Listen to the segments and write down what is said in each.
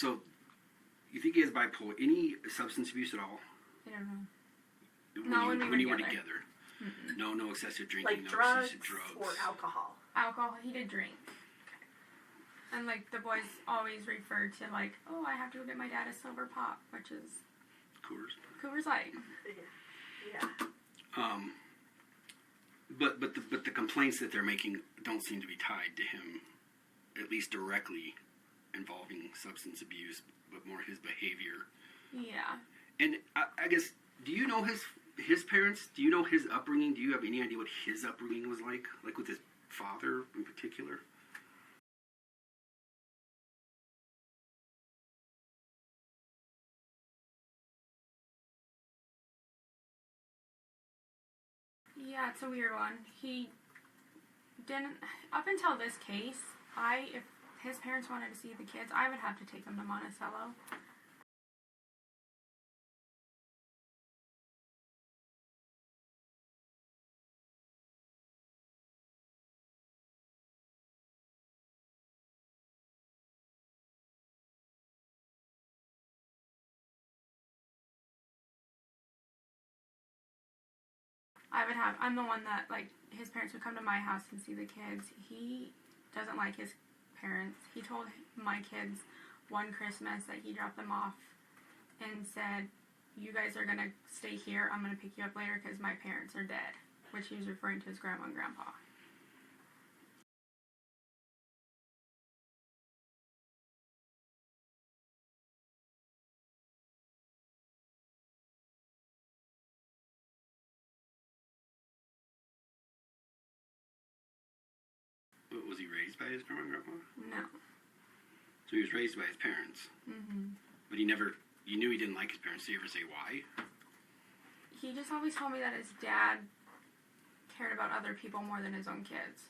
So, you think he has bipolar? Any substance abuse at all? I don't know. When you were together. Mm-hmm. No excessive drinking, like no drugs, excessive drugs. Or alcohol. Alcohol, he did drink. And like the boys always refer to like, oh, I have to go get my dad a silver pop, which is Coors Light. Yeah. But the complaints that they're making don't seem to be tied to him, at least directly involving substance abuse, but more his behavior. Yeah. And I guess, do you know his parents? Do you know his upbringing? Do you have any idea what his upbringing was like with his father in particular? Yeah, it's a weird one. He didn't, up until this case, if his parents wanted to see the kids, I would have to take them to Monticello. I'm the one that, like, his parents would come to my house and see the kids. He doesn't like his parents. He told my kids one Christmas that he dropped them off and said, you guys are going to stay here. I'm going to pick you up later because my parents are dead, which he was referring to his grandma and grandpa. Was he raised by his grandma and grandpa? No. So he was raised by his parents. Mm-hmm. But you knew he didn't like his parents. Did he ever say why? He just always told me that his dad cared about other people more than his own kids.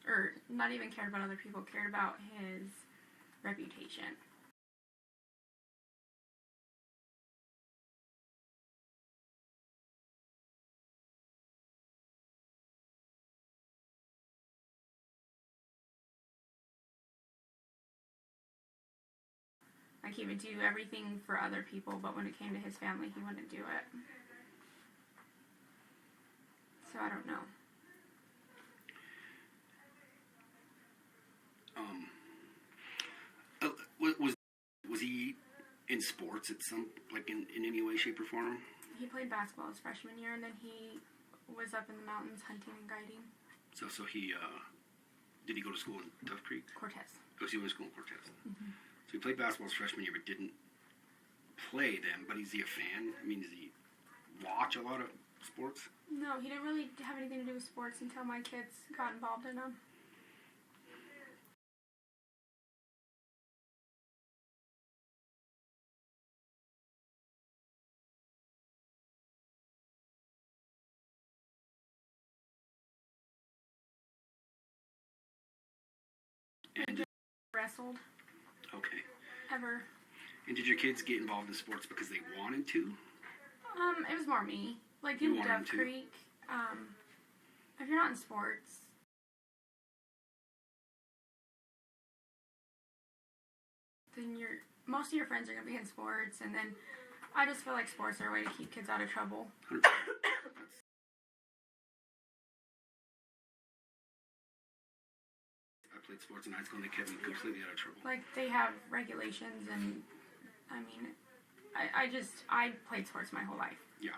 Or not even cared about other people, cared about his reputation. Like, he would do everything for other people, but when it came to his family, he wouldn't do it. So I don't know. Was he in sports at some, like in any way, shape, or form? He played basketball his freshman year, and then he was up in the mountains hunting and guiding. So he, did he go to school in Duff Creek? Cortez. Oh, so he went to school in Cortez. Mm-hmm. So he played basketball his freshman year, but didn't play then. But is he a fan? I mean, does he watch a lot of sports? No, he didn't really have anything to do with sports until my kids got involved in them. And wrestled. Okay. Ever. And did your kids get involved in sports because they wanted to? It was more me. Like in Dove Creek, if you're not in sports, then most of your friends are gonna be in sports, and then I just feel like sports are a way to keep kids out of trouble. 100%. I played sports in high school and they kept me completely out of trouble. Like, they have regulations, and I mean, I played sports my whole life. Yeah.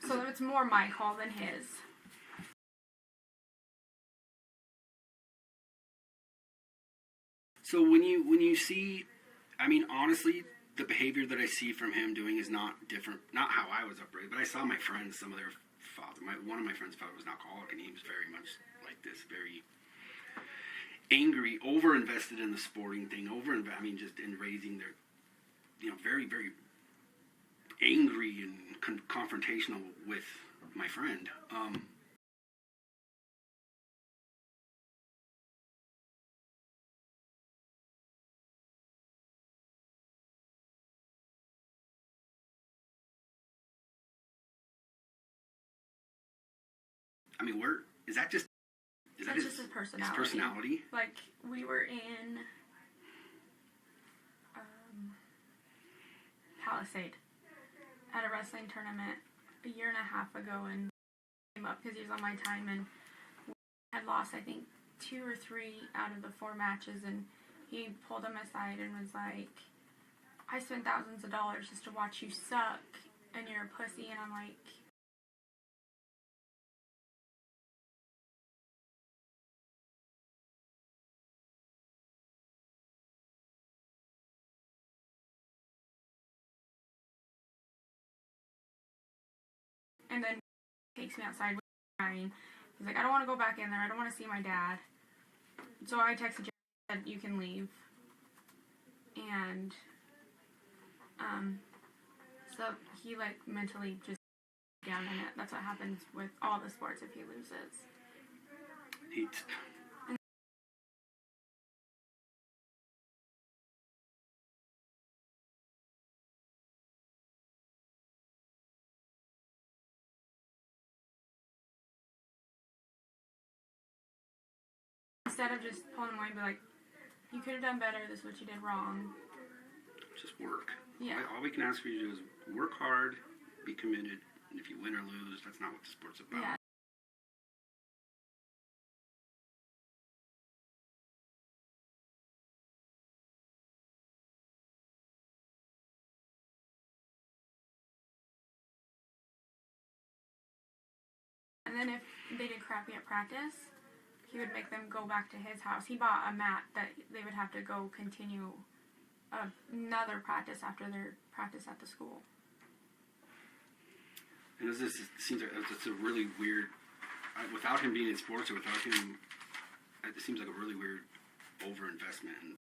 So it's more my call than his. So when you see, I mean, honestly, the behavior that I see from him doing is not different, not how I was upraised, but I saw my friends, some of their father, one of my friends' father was an alcoholic, and he was very much like this, very angry, over-invested in the sporting thing, just in raising their, very, very angry and confrontational with my friend. I mean, where is that? Just is that That's just his personality. His personality. Like, we were in Palisade at a wrestling tournament a year and a half ago, and came up because he was on my time, and we had lost, I think, 2 or 3 out of the 4 matches, and he pulled him aside and was like, I spent thousands of dollars just to watch you suck, and you're a pussy. And I'm like, and then takes me outside crying. He's like, I don't want to go back in there. I don't want to see my dad. So I texted Jerry and said, you can leave. And so he like mentally just down in it. That's what happens with all the sports if he loses. Instead of just pulling him away and be like, you could have done better, this is what you did wrong. Just work. Yeah. All we can ask for you to do is work hard, be committed, and if you win or lose, that's not what the sport's about. Yeah. And then if they did crappy at practice, he would make them go back to his house. He bought a mat that they would have to go continue another practice after their practice at the school. And it seems like it's a really weird, without him being in sports or without him, it seems like a really weird overinvestment.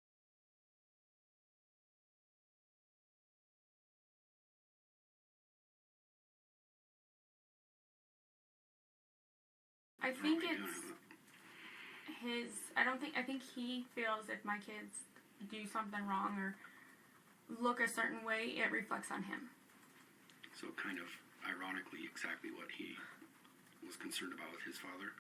I think it's I think he feels if my kids do something wrong or look a certain way, it reflects on him. So kind of ironically exactly what he was concerned about with his father.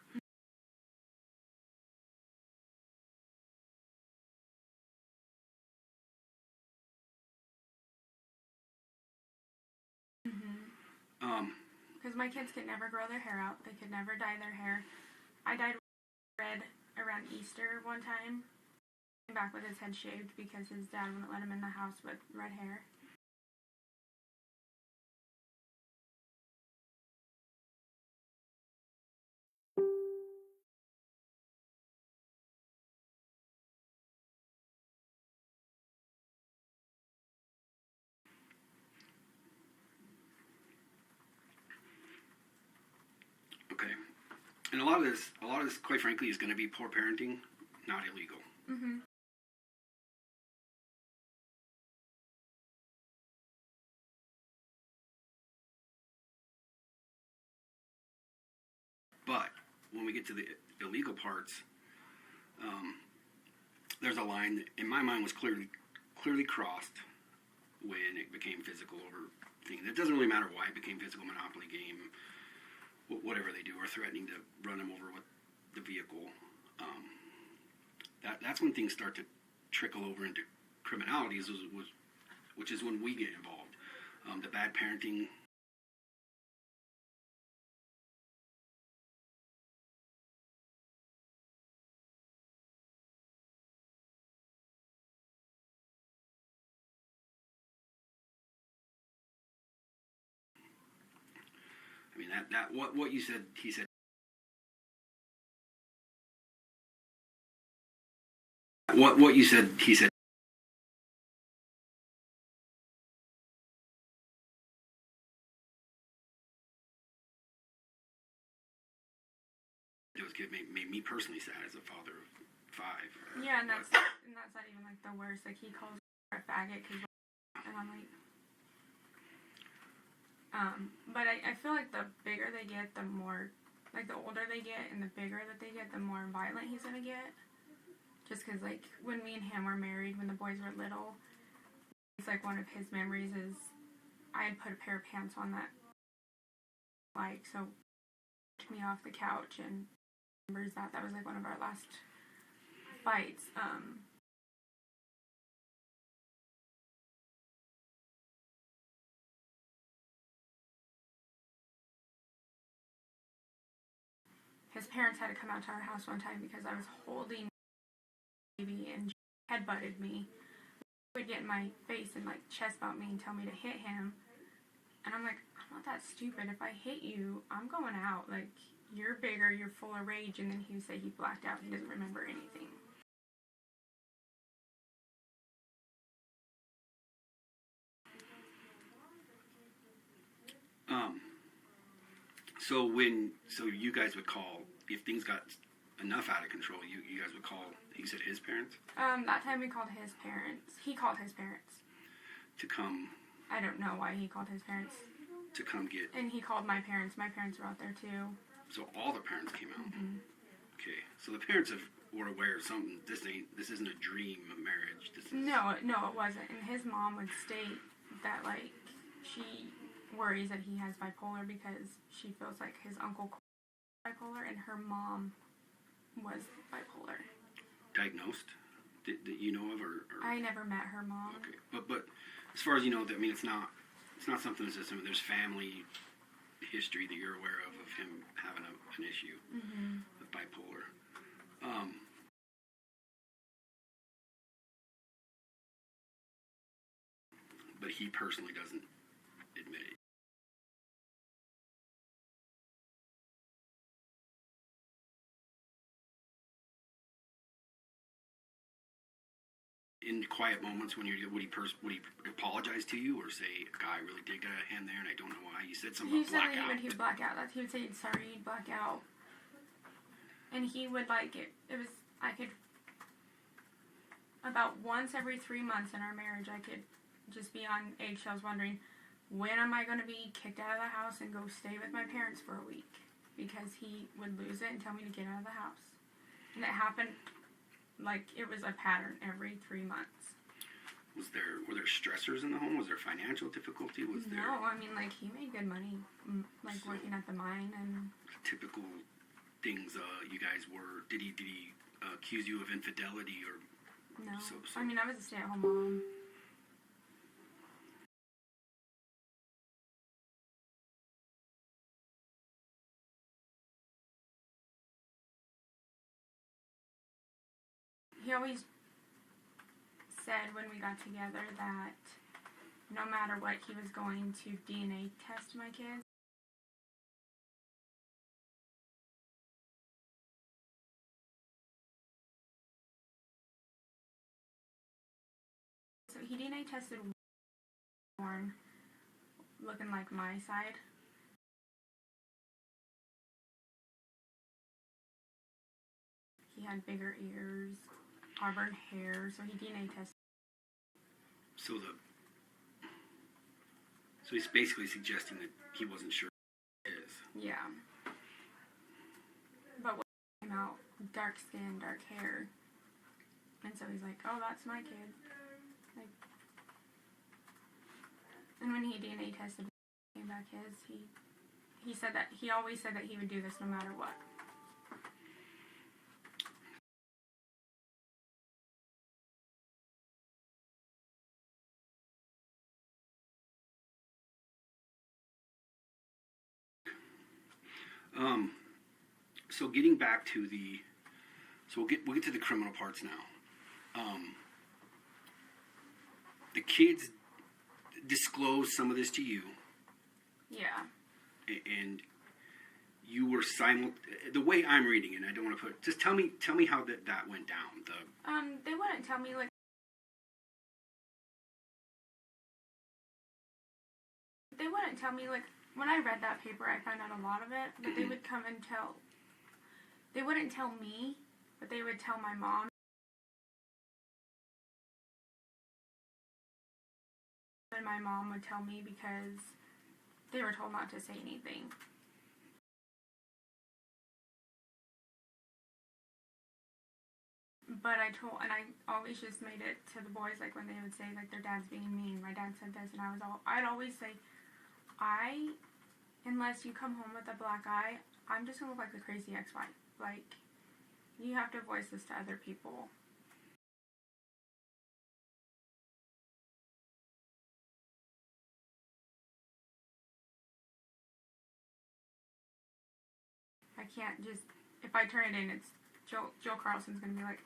Because my kids could never grow their hair out. They could never dye their hair. I dyed red around Easter one time. Came back with his head shaved because his dad wouldn't let him in the house with red hair. Okay. And a lot of this, quite frankly, is going to be poor parenting, not illegal. Mm-hmm. But when we get to the illegal parts, there's a line that, in my mind, was clearly crossed when it became physical over things. It doesn't really matter why it became physical, Monopoly game, whatever they do, or threatening to run them over with the vehicle. That's when things start to trickle over into criminalities, which is when we get involved. The bad parenting. I mean, what you said, he said. What you said, he said. It was made me personally sad as a father of 5. Yeah, and that's not even like the worst. Like, he calls her a faggot, and I'm like, but I feel like the bigger they get, the more, like, the older they get and the bigger that they get, the more violent he's gonna get. Just because, like, when me and him were married, when the boys were little, it's like one of his memories is I had put a pair of pants on that, like, so me off the couch and remembers that was like one of our last fights. His parents had to come out to our house one time because I was holding baby and headbutted me. He would get in my face and like chest bump me and tell me to hit him. And I'm like, I'm not that stupid. If I hit you, I'm going out. Like, you're bigger, you're full of rage. And then he would say he blacked out. He doesn't remember anything. So you guys would call, if things got enough out of control, you guys would call, you said his parents? That time we called his parents. He called his parents. To come. I don't know why he called his parents. To come get. And he called my parents. My parents were out there too. So all the parents came out. Mm-hmm. Okay. So the parents were aware of something. This isn't a dream marriage. No, it wasn't. And his mom would state that like she worries that he has bipolar because she feels like his uncle was bipolar and her mom was bipolar. Diagnosed? That you know of, or I never met her mom. Okay, but as far as you know, I mean, it's not something that's just, there's family history that you're aware of him having an issue with bipolar. But he personally doesn't admit it. In quiet moments when would he apologize to you or say, "God, I really did get a hand there, and I don't know why"? You said something He about said blackout. that he would black out. He would say sorry, he'd black out, and he would like it. It was about once every 3 months in our marriage, I could just be on eggshells, wondering when am I going to be kicked out of the house and go stay with my parents for a week, because he would lose it and tell me to get out of the house, and it happened. Like, it was a pattern every 3 months. Were there stressors in the home? Was there financial difficulty? No, I mean, like, he made good money, like, working at the mine and... Typical things you guys were... Did he accuse you of infidelity or... No. So. I mean, I was a stay-at-home mom. He always said when we got together that no matter what, he was going to DNA test my kids. So he DNA tested born looking like my side. He had bigger ears, auburn hair, so he DNA tested. So he's basically suggesting that he wasn't sure who it is. Yeah. But when he came out, dark skin, dark hair. And so he's like, oh, that's my kid. Like, and when he DNA tested, came back he said that, he always said that he would do this no matter what. So getting back to we'll get to the criminal parts now. The kids disclosed some of this to you. Yeah. And you were the way I'm reading it, I don't want to just tell me how that went down. They wouldn't tell me, like, when I read that paper, I found out a lot of it, but they would come and they wouldn't tell me, but they would tell my mom. And my mom would tell me because they were told not to say anything. But I always just made it to the boys, like, when they would say, like, their dad's being mean, my dad said this, and I'd always say, unless you come home with a black eye, I'm just gonna look like a crazy ex-wife. Like, you have to voice this to other people. I can't just, if I turn it in, it's Jill Carlson's gonna be like,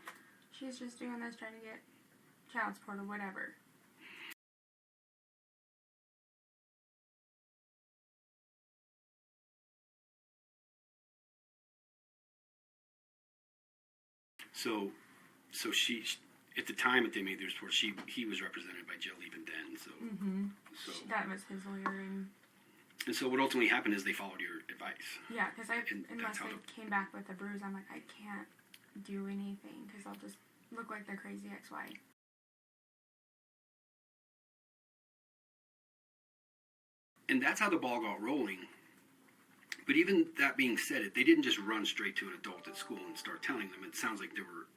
she's just doing this trying to get child support or whatever. So she, at the time that they made their report, he was represented by Jill even then. So, so That was his lawyer, and so what ultimately happened is they followed your advice. yeah, because unless that's how they came back with a bruise, I'm like, I can't do anything because I'll just look like their crazy ex-wife. And that's how the ball got rolling. But even that being said, they didn't just run straight to an adult at school and start telling them. It sounds like there were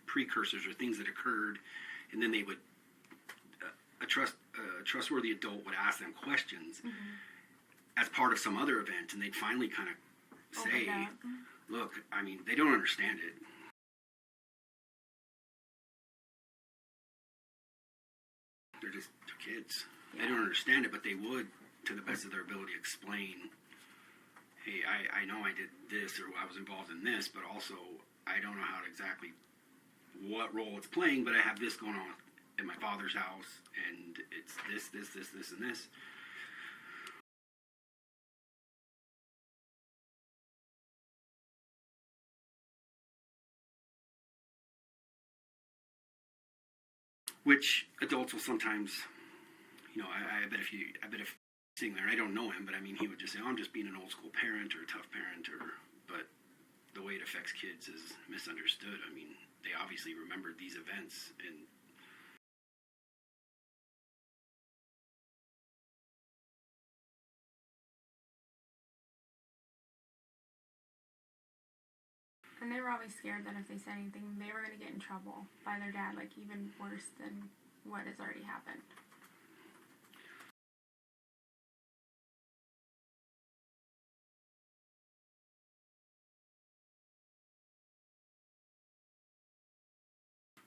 precursors or things that occurred, and then they would a trustworthy adult would ask them questions as part of some other event, and they'd finally kind of say, "Look, I mean, they don't understand it." They're kids. Yeah. They don't understand it, but they would, to the best of their ability, explain. Hey, I know I did this, or I was involved in this, but also I don't know how to exactly what role it's playing, but I have this going on at my father's house, and it's this, and this. Which adults will sometimes, I bet if sitting there, I don't know him, but I mean, he would just say, "Oh, I'm just being an old school parent or a tough parent," but the way it affects kids is misunderstood. I mean, they obviously remembered these events, and they were always scared that if they said anything, they were going to get in trouble by their dad, like even worse than what has already happened.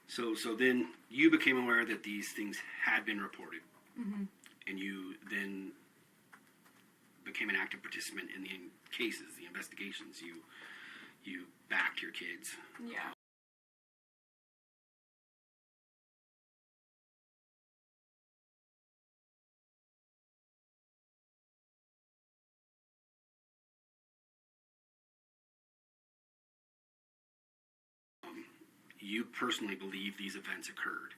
So then you became aware that these things had been reported, and you then became an active participant in the cases, the investigations. You backed your kids. Yeah. You personally believe these events occurred.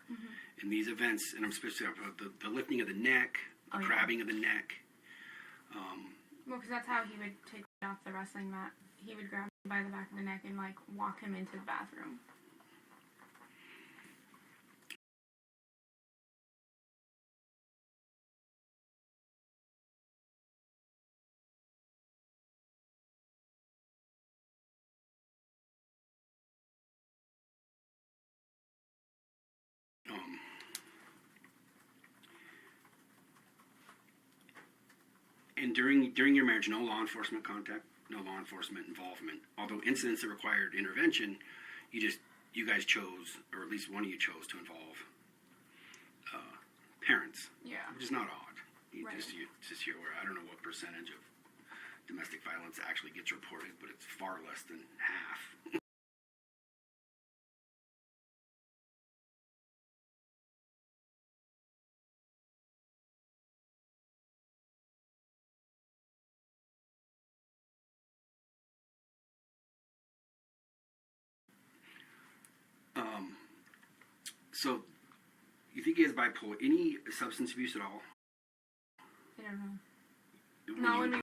And these events, and I'm especially about the lifting of the neck, the grabbing of the neck. Well, because that's how he would take it off the wrestling mat. He would grab him by the back of the neck and like walk him into the bathroom. And during your marriage, no law enforcement contact, no law enforcement involvement. Although incidents that required intervention, you guys chose, or at least one of you chose to involve parents. Yeah. Which is not odd. Right. Just here where I don't know what percentage of domestic violence actually gets reported, but it's far less than half. So, you think he has bipolar? Any substance abuse at all? I don't know. No, when we